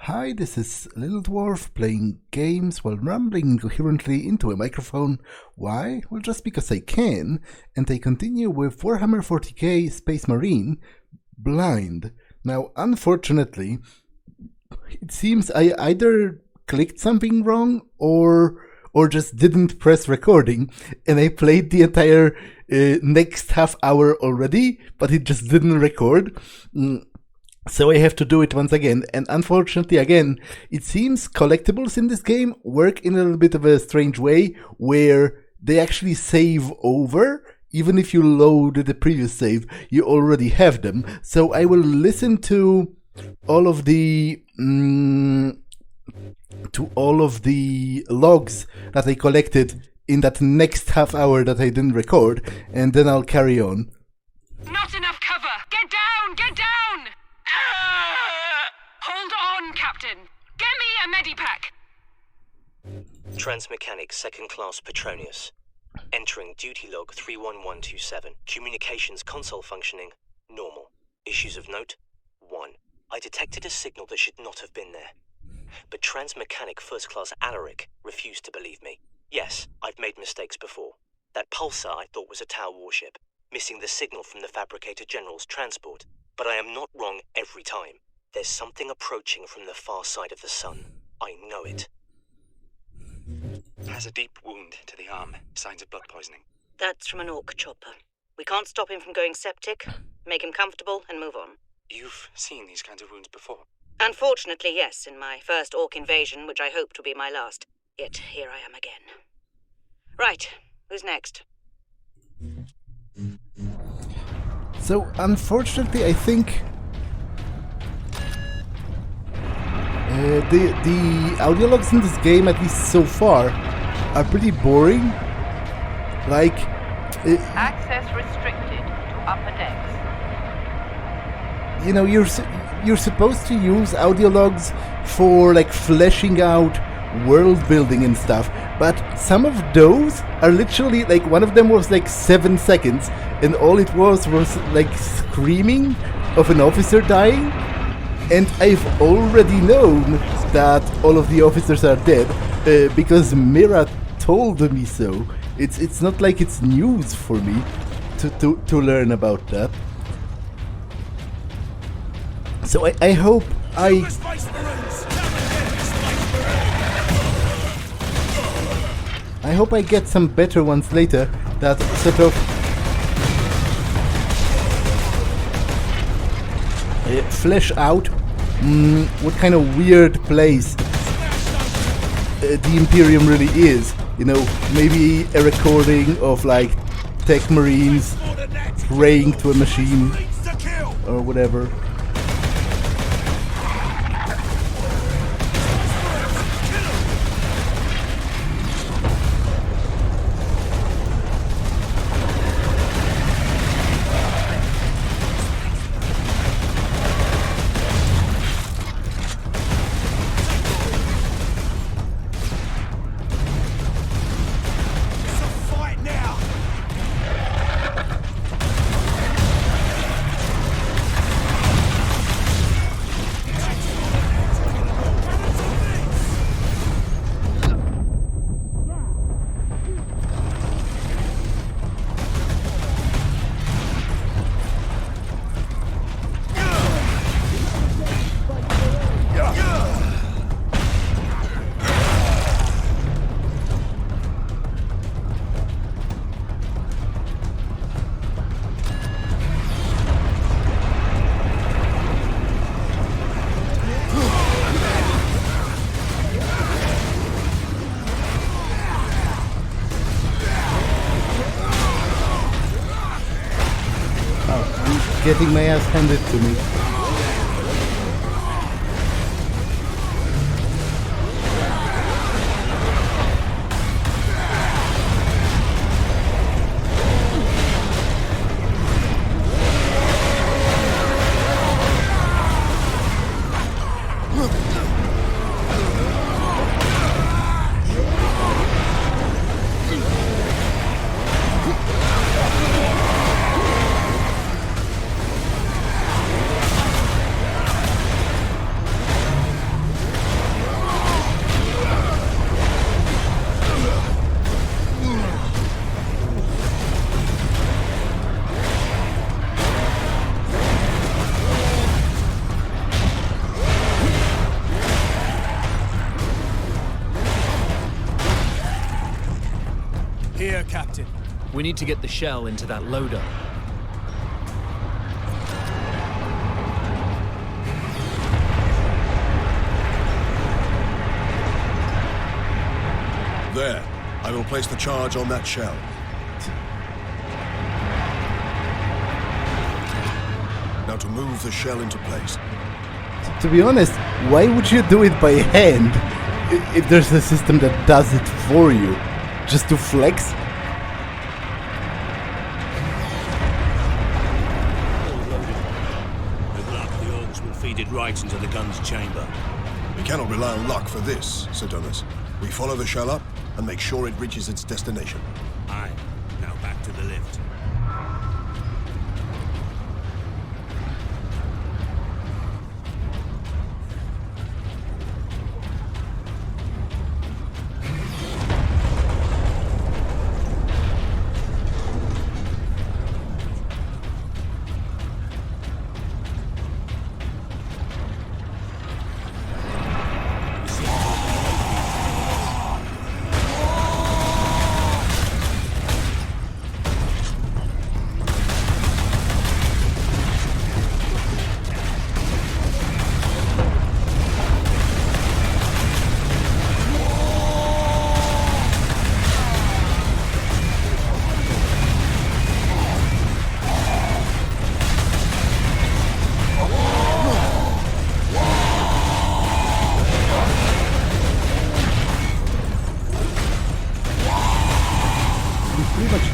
Hi, this is Little Dwarf playing games while rambling incoherently into a microphone. Why? Well, just because I can, and I continue with Warhammer 40k Space Marine Blind. Now, unfortunately, it seems I either clicked something wrong or just didn't press recording, and I played the entire next half hour already, but it just didn't record. So I have to do it once again, and unfortunately, again, it seems collectibles in this game work in a little bit of a strange way, where they actually save over. Even if you load the previous save, you already have them. So I will listen to all of the logs that I collected in that next half hour that I didn't record, and then I'll carry on. Not enough cover! Get down! Get down! Hold on, Captain. Get me a medipack. Transmechanic 2nd Class Petronius. Entering duty log 31127. Communications console functioning normal. Issues of note 1. I detected a signal that should not have been there. But Transmechanic 1st Class Alaric refused to believe me. Yes, I've made mistakes before. That pulsar I thought was a Tau warship, missing the signal from the Fabricator General's transport. But I am not wrong every time. There's something approaching from the far side of the sun. I know it. Has a deep wound to the arm. Signs of blood poisoning. That's from an orc chopper. We can't stop him from going septic. Make him comfortable and move on. You've seen these kinds of wounds before? Unfortunately, yes, in my first orc invasion, which I hoped would be my last. Yet here I am again. Right, who's next? So, unfortunately, I think the audio logs in this game, at least so far, are pretty boring. Like, access restricted to upper decks. You know, you're supposed to use audio logs for like fleshing out world building and stuff, but some of those are literally like, one of them was like 7 seconds, and all it was like screaming of an officer dying, and I've already known that all of the officers are dead because Mira told me so. It's not like it's news for me to learn about that. So I hope I get some better ones later that sort of flesh out what kind of weird place the Imperium really is. You know, maybe a recording of like tech marines praying to a machine or whatever. Getting my ass handed to me. Captain. We need to get the shell into that loader. There. I will place the charge on that shell. Now to move the shell into place. To be honest, why would you do it by hand if there's a system that does it for you? Just to flex? With luck, the orcs will feed it right into the gun's chamber. We cannot rely on luck for this, Sir Donis. We follow the shell up and make sure it reaches its destination. Aye. Now back to the lift.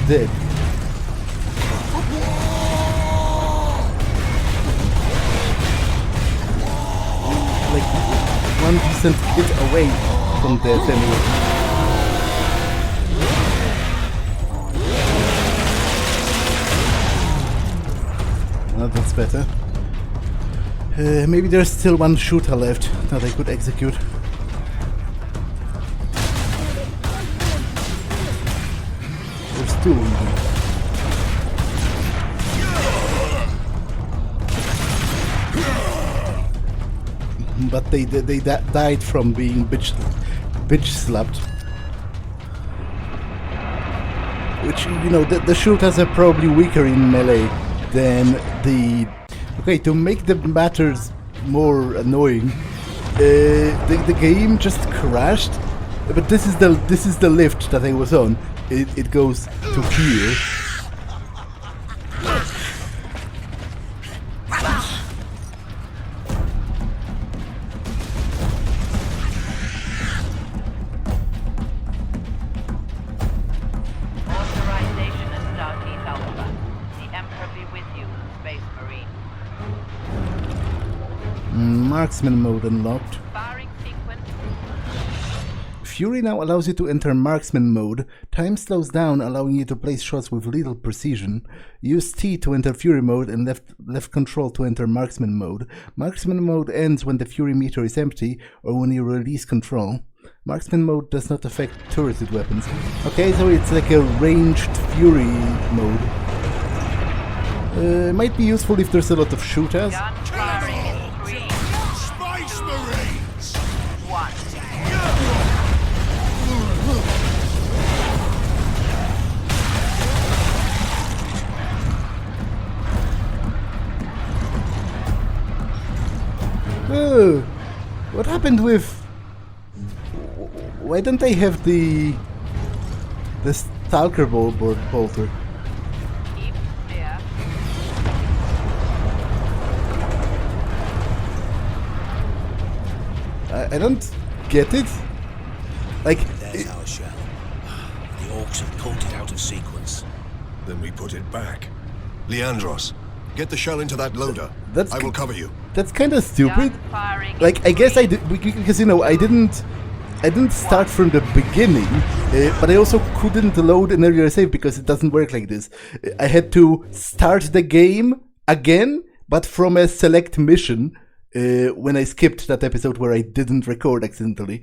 Dead. Like 1% hit away from death anyway. Well, that's better. Maybe there's still one shooter left that I could execute. There's two even. But they died from being bitch slapped. Which, you know, the shooters are probably weaker in melee than the... Okay, to make the matters more annoying, the game just crashed. But this is the lift that I was on. It goes to here. Authorization is Stargate Alpha. The Emperor be with you, Space Marine. Marksman mode unlocked. Firing sequence. Fury now allows you to enter marksman mode. Time slows down, allowing you to place shots with little precision. Use T to enter Fury mode and left control to enter marksman mode. Marksman mode ends when the Fury meter is empty or when you release control. Marksman mode does not affect turreted weapons. Okay, so it's like a ranged Fury mode. Might be useful if there's a lot of shooters. Gun firing in 3, Space Marines! 1. Oh, what happened with... Why don't they have the Stalker bolter? Keep clear. I don't get it. Like, There's our shell. The orcs have pulled it out of sequence. Then we put it back. Leandros, get the shell into that loader. I will cover you. That's kind of stupid. Gun firing Like, in I guess 3, I did, because, you know, I didn't start from the beginning, but I also couldn't load an earlier save because it doesn't work like this. I had to start the game again, but from a select mission, when I skipped that episode where I didn't record accidentally.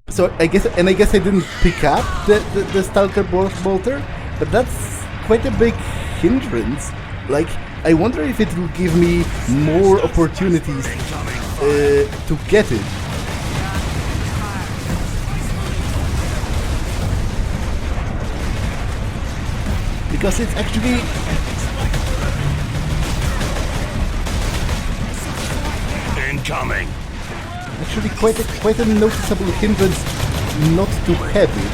So I guess I didn't pick up the Stalker bolter, but that's quite a big hindrance. Like, I wonder if it will give me more opportunities to get it. because it's actually Incoming! actually quite a noticeable hindrance not too heavy.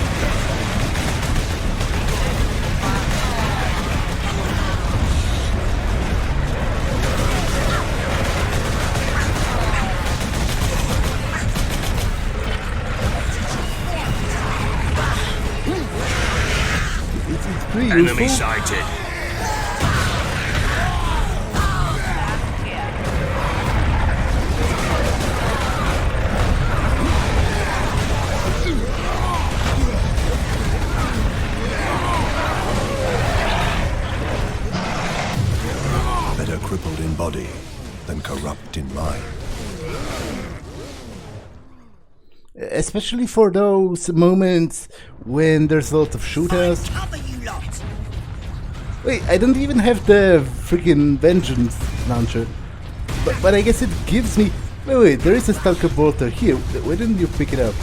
It's pretty Enemy useful. sighted! Better crippled in body than corrupt in mind. Especially for those moments when there's a lot of shootouts. Cover, you lot! Wait, I don't even have the freaking vengeance launcher. But I guess it gives me... Wait, there is a Stalker bolter here. Why didn't you pick it up?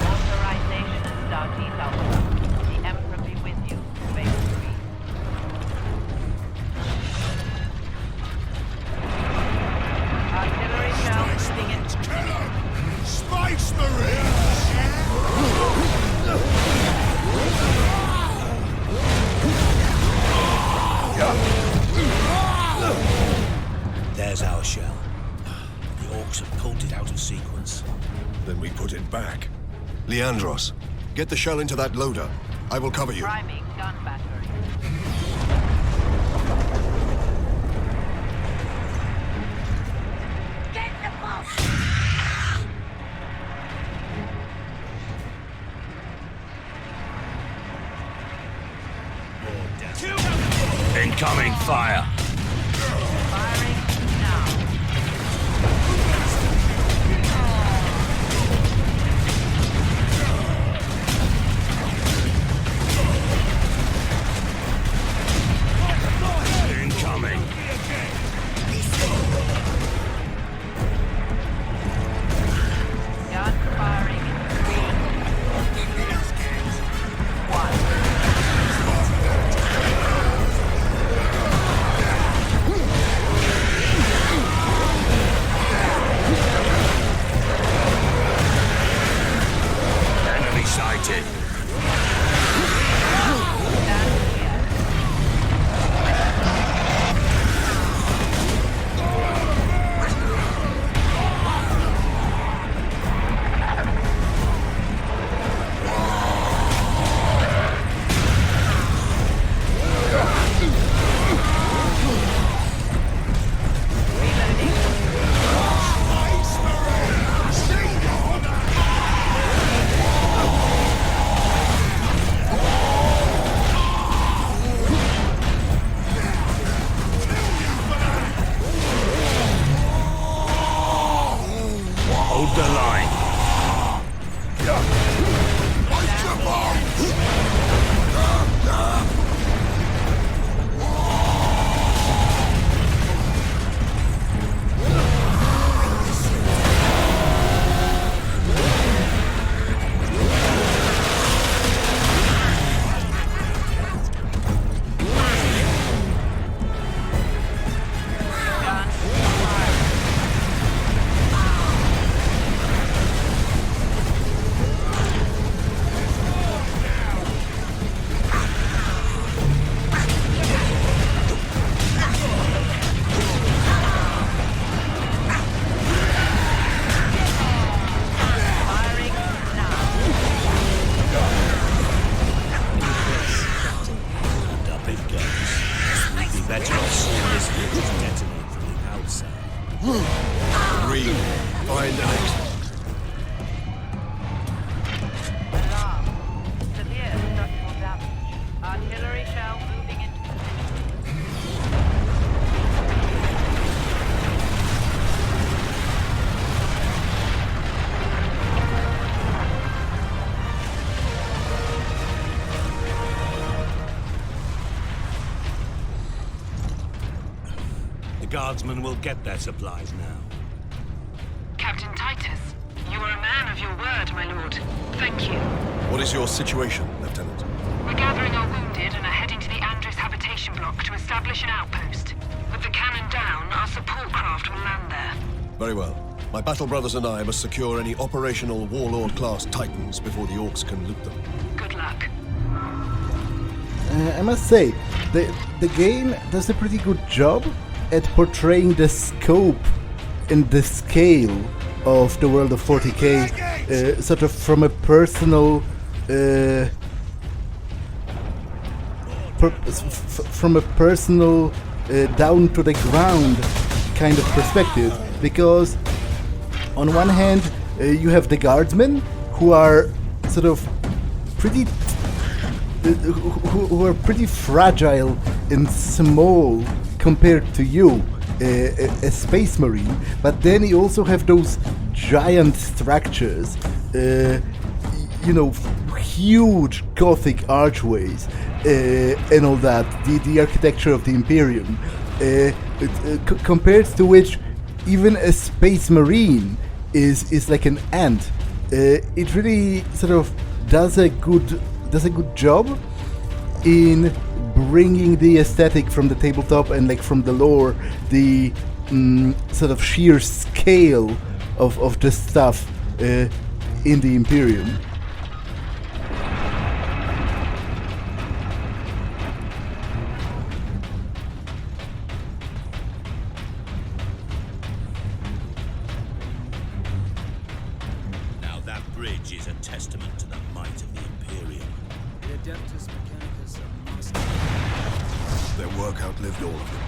Authorization Stargate Alpha. The Emperor be with you. Phase 3. Artillery shell moving in. Space Marines! There's our shell. The orcs have pulled it out of sequence. Then we put it back. Leandros, get the shell into that loader. I will cover you. Priming gun battery. Get the boss! Incoming fire! Firing now. Incoming! Gun firing in 3, 1. Enemy sighted! Hold the line! Better off seeing this unit detonate from the outside. Green, find out. Alarm. Severe structural damage. Artillery shell moving into position. The guardsmen will get their supplies now. Captain Titus, you You are a man of your word, my lord. Thank you. What is your situation, Lieutenant? We're gathering our wounded and are heading to the Andres habitation block to establish an outpost. With the cannon down, our support craft will land there. Very well. My battle brothers and I must secure any operational Warlord-class Titans before the Orcs can loot them. Good luck. I must say, the game does a pretty good job at portraying the scope and the scale of the world of 40k, sort of from a personal, down to the ground kind of perspective. Because on one hand, you have the guardsmen who are sort of pretty. Who are pretty fragile and small compared to you, a space marine, but then you also have those giant structures, you know, huge Gothic archways, and all that, the architecture of the Imperium, compared to which even a space marine is like an ant. It really sort of does a good job in bringing the aesthetic from the tabletop and like from the lore, the sort of sheer scale of the stuff in the Imperium. Now that bridge is a testament to the might of the Imperium. Their work outlived all of them.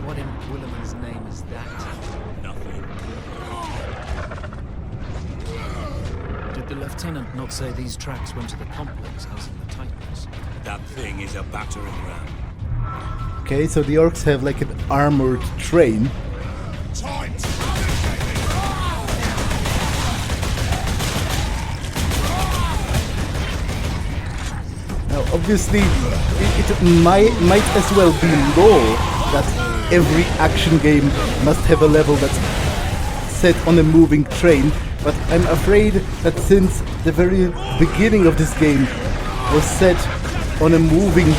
What in Williman's name is that? Nothing. Did the lieutenant not say these tracks went to the complex housing the Titans? That thing is a battering ram. Okay, so the orcs have like an armored train. Now, obviously, it might as well be law that every action game must have a level that's set on a moving train, but I'm afraid that since the very beginning of this game was set on a moving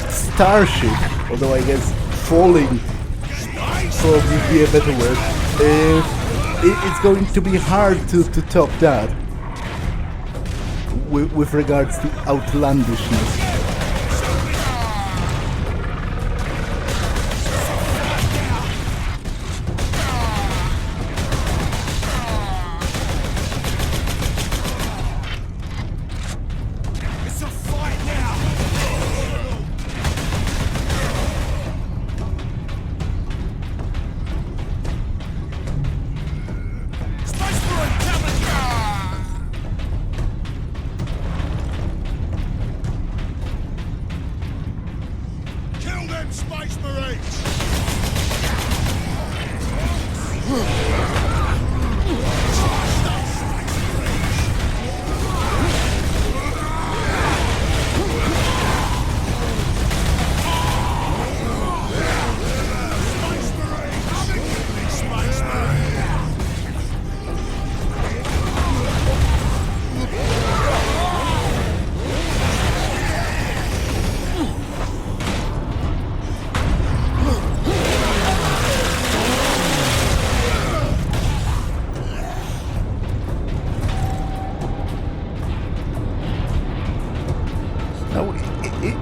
starship, although I guess falling probably be a better word, it's going to be hard to top that with regards to outlandishness.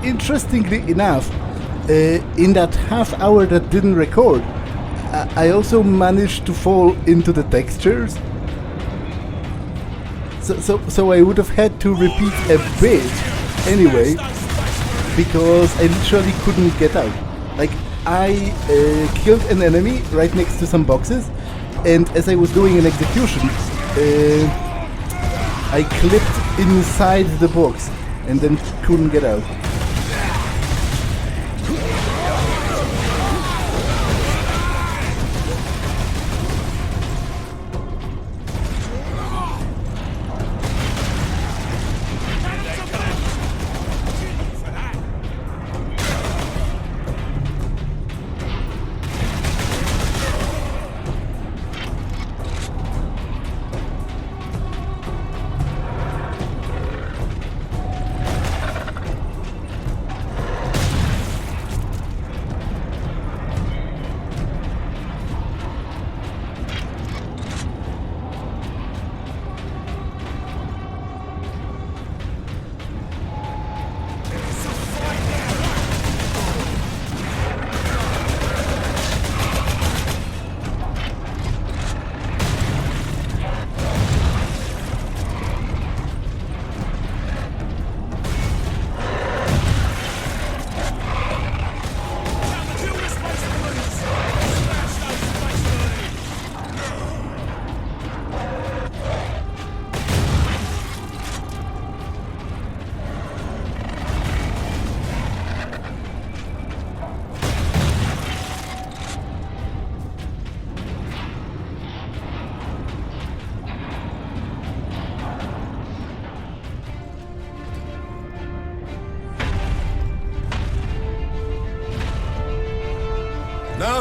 Interestingly enough, in that half hour that didn't record, I also managed to fall into the textures. So I would have had to repeat a bit anyway, because I literally couldn't get out. Like, I killed an enemy right next to some boxes, and as I was doing an execution, I clipped inside the box and then couldn't get out.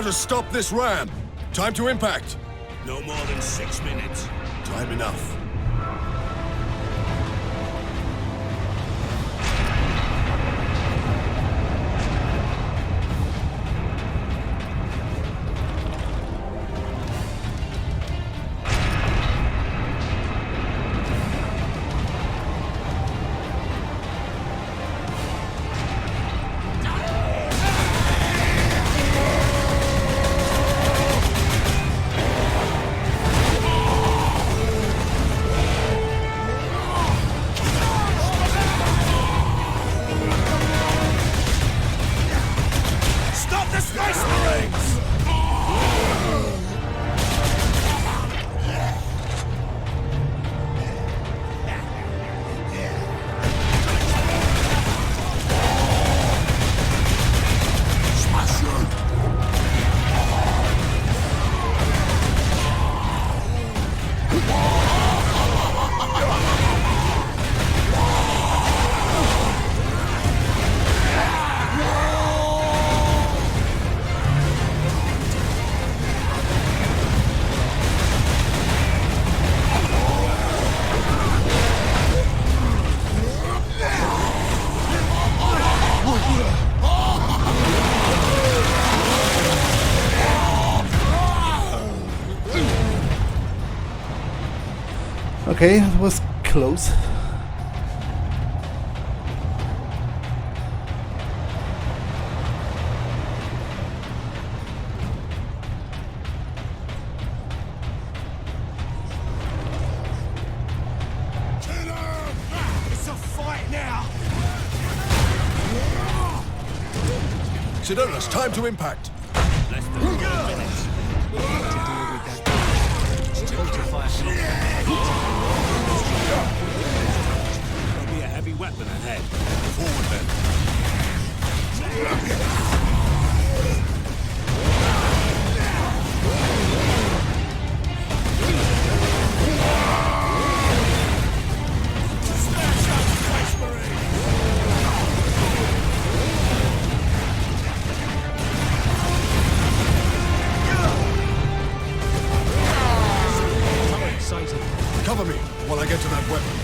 to stop this ram. Time to impact. No more than 6 minutes. Time enough. Okay, that was close. It's a fight now! Sidonus, time to impact. Less than 4 minutes. To deal with that. Still to fire. There'll be a heavy weapon ahead. Forward then. Cover me while I get to that weapon.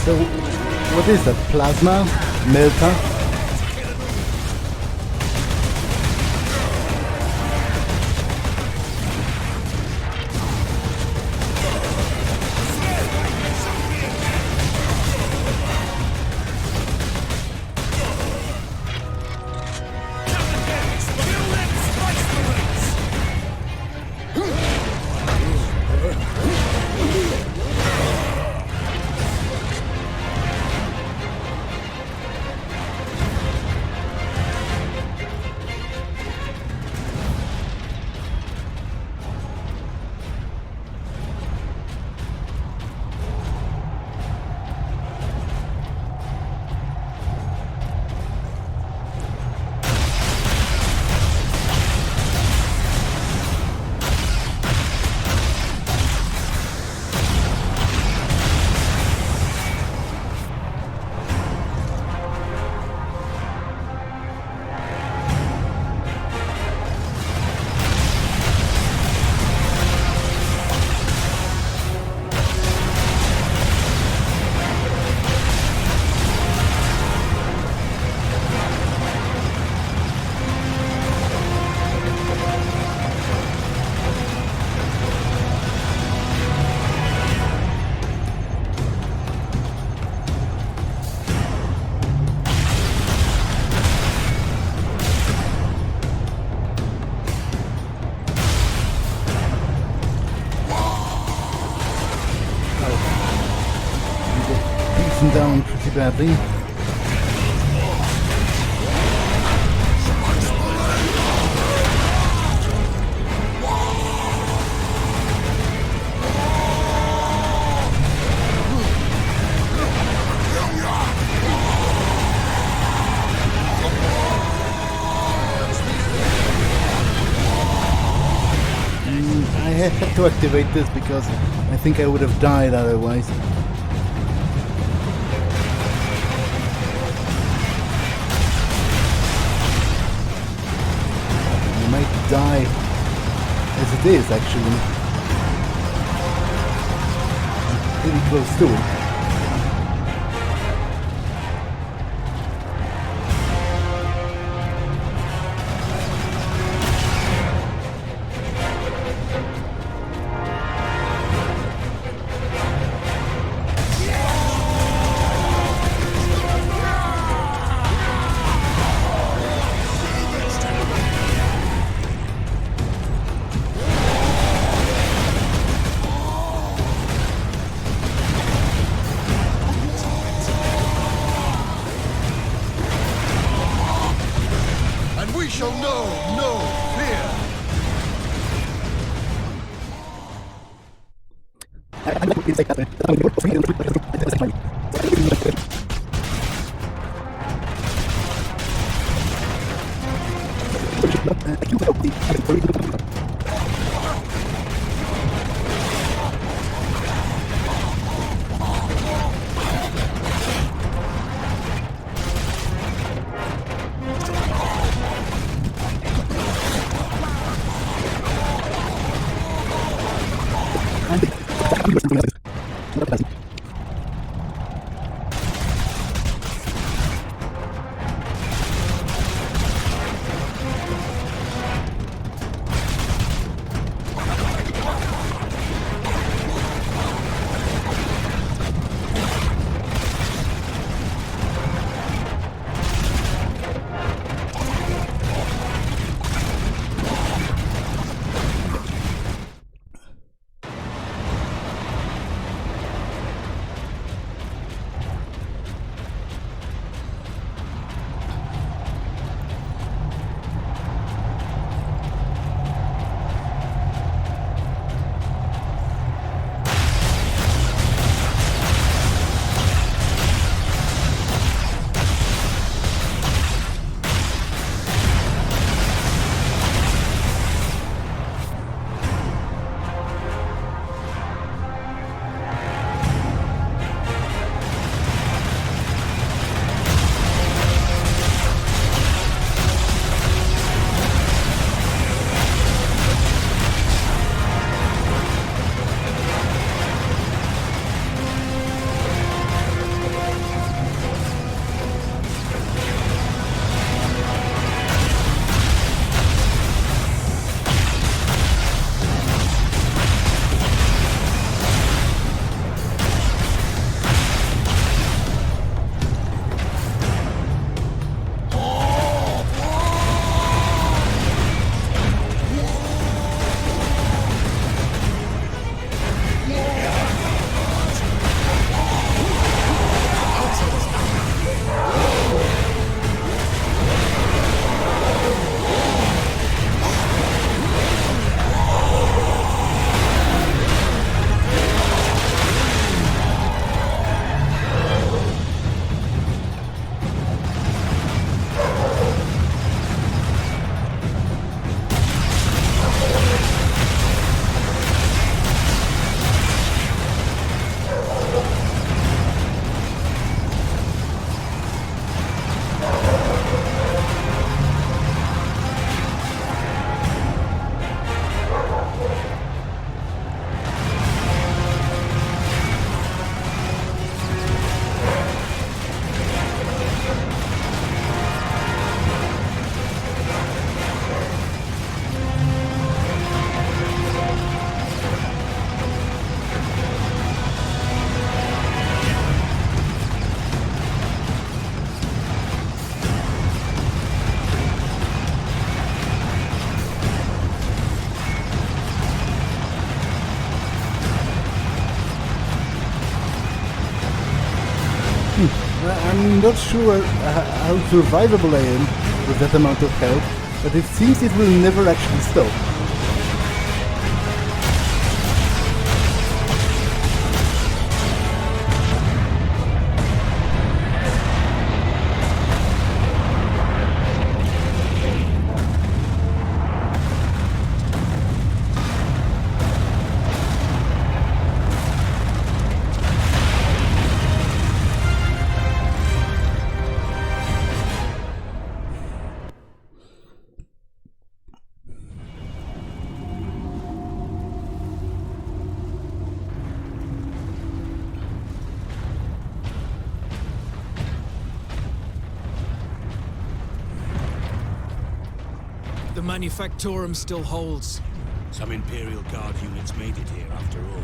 So, what is that? Plasma? Melta? Down pretty badly. I had to activate this because I think I would have died otherwise. die as it is, actually. Pretty close to it. I'm not sure how survivable I am with that amount of health, but it seems it will never actually stop. Manufactorum still holds. Some Imperial Guard units made it here after all.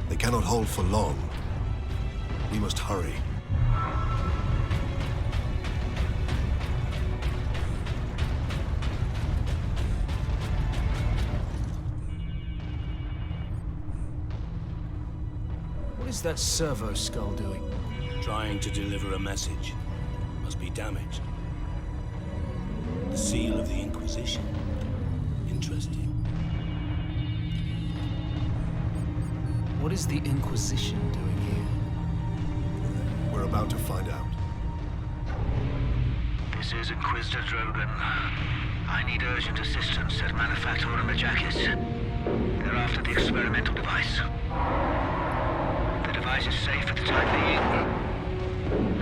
They cannot hold for long. We must hurry. What is that servo skull doing? Trying to deliver a message. Must be damaged. The seal of the Inquisition. Interesting. What is the Inquisition doing here? We're about to find out. This is Inquisitor Drogan. I need urgent assistance at Manufactorum Majakis. They're after the experimental device. The device is safe for the time being.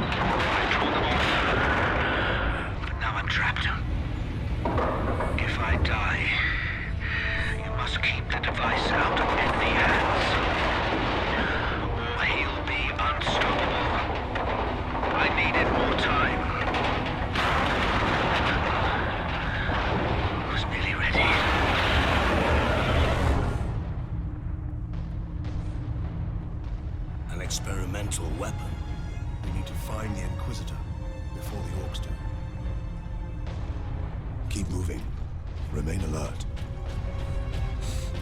I've drawn them off. But now I'm trapped. If I die, you must keep the device out of enemy hands. Or he'll be unstoppable. I needed more time. Was nearly ready. An experimental weapon. We need to find the Inquisitor before the Orcs do. Keep moving. Remain alert.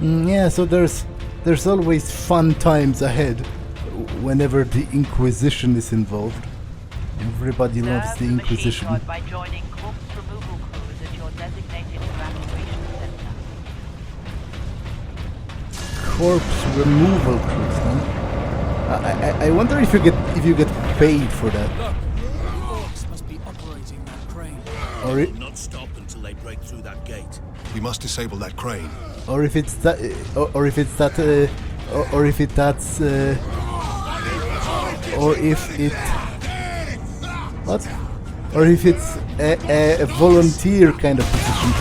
Yeah, so there's always fun times ahead whenever the Inquisition is involved. Everybody loves Serve the the machine Inquisition. god by joining corpse removal crews at your designated evacuation center. Corpse removal crews, huh? I wonder if you get paid for that. Orcs must be operating that crane. Or Will not stop until they break through that gate. We must disable that crane. or if it's that, or if it's that, or if it that's, or if it, what? Or if it's a volunteer kind of position.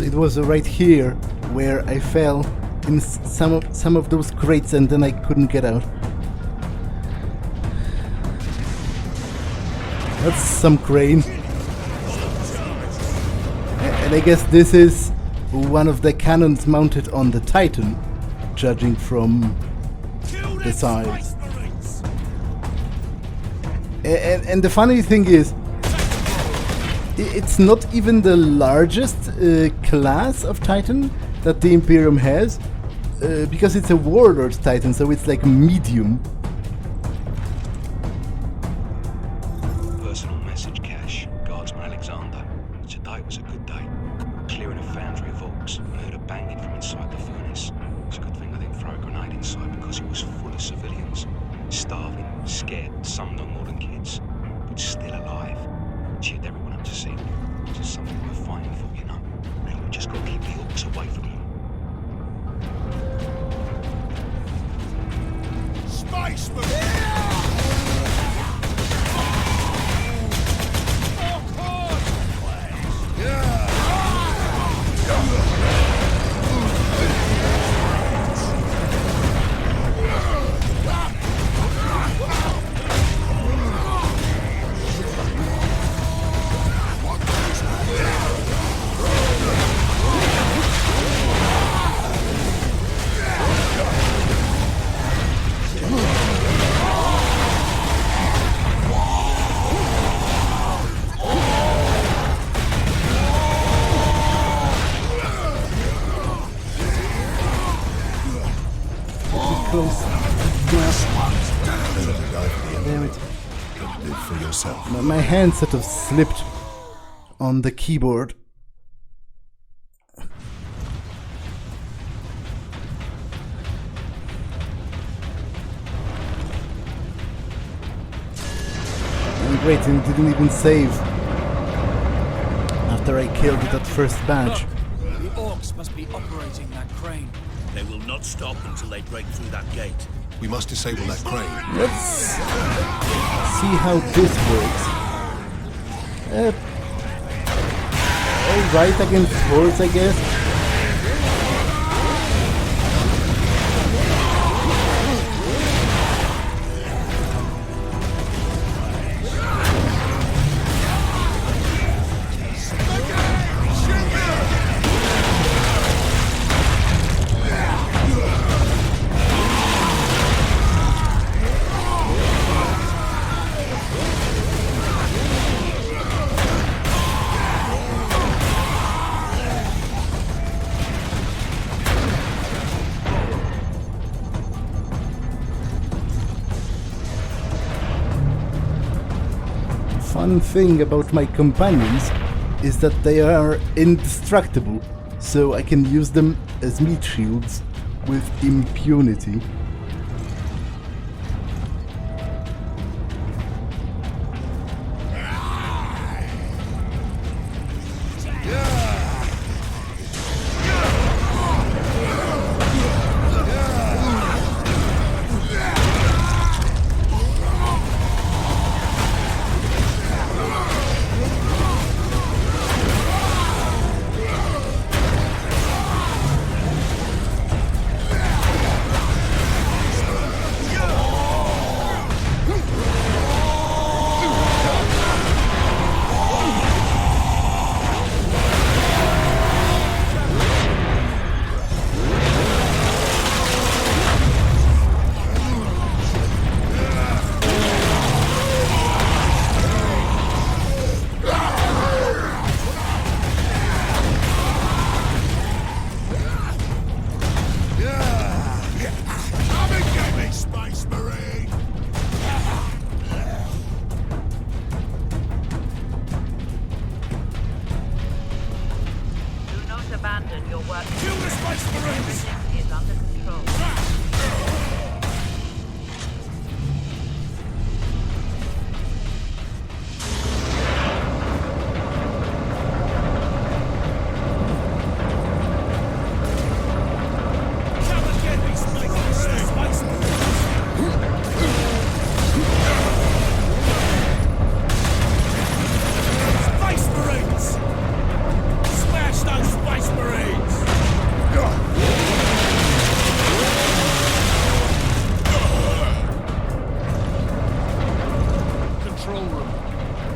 It was right here where I fell in some of those crates and then I couldn't get out. That's some crane. And I guess this is one of the cannons mounted on the Titan, judging from the size. And the funny thing is, it's not even the largest class of Titan that the Imperium has, because it's a Warlord Titan, so it's like medium. Personal message cache. Guardsman Alexander. Today was a good day. Clearing a foundry of orcs. I heard a banging from inside the furnace. It's a good thing I didn't throw a grenade inside because it was full of civilians. Starving, scared, some no more than kids, but still alive. Cheered everyone up to see them. This is something we're fighting for, you know. Now we've just got to keep the orcs away from them. Spaceman! Damn it. Live for yourself. My hand sort of slipped on the keyboard. And great, it didn't even save after I killed that first batch. Look, the orcs must be operating that crane. They will not stop until they break through that gate. We must disable that crane. Let's see how this works. Alright against hordes, I guess. Fun thing about my companions is that they are indestructible, so I can use them as meat shields with impunity. Abandon your work. Kill the Space Marines! Is under control.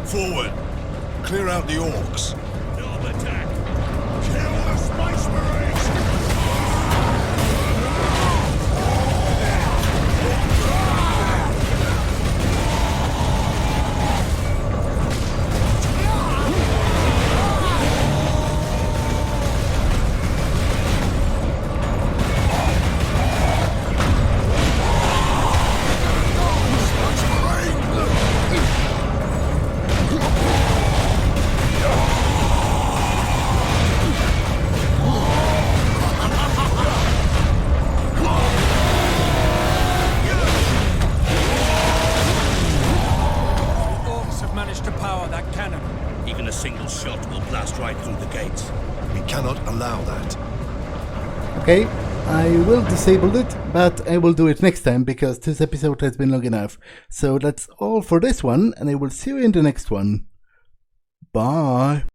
Forward! Clear out the orcs. No attack! Kill the Space Marines! Even a single shot will blast right through the gates. We cannot allow that. Okay, I will disable it, but I will do it next time because this episode has been long enough. So that's all for this one, and I will see you in the next one. Bye!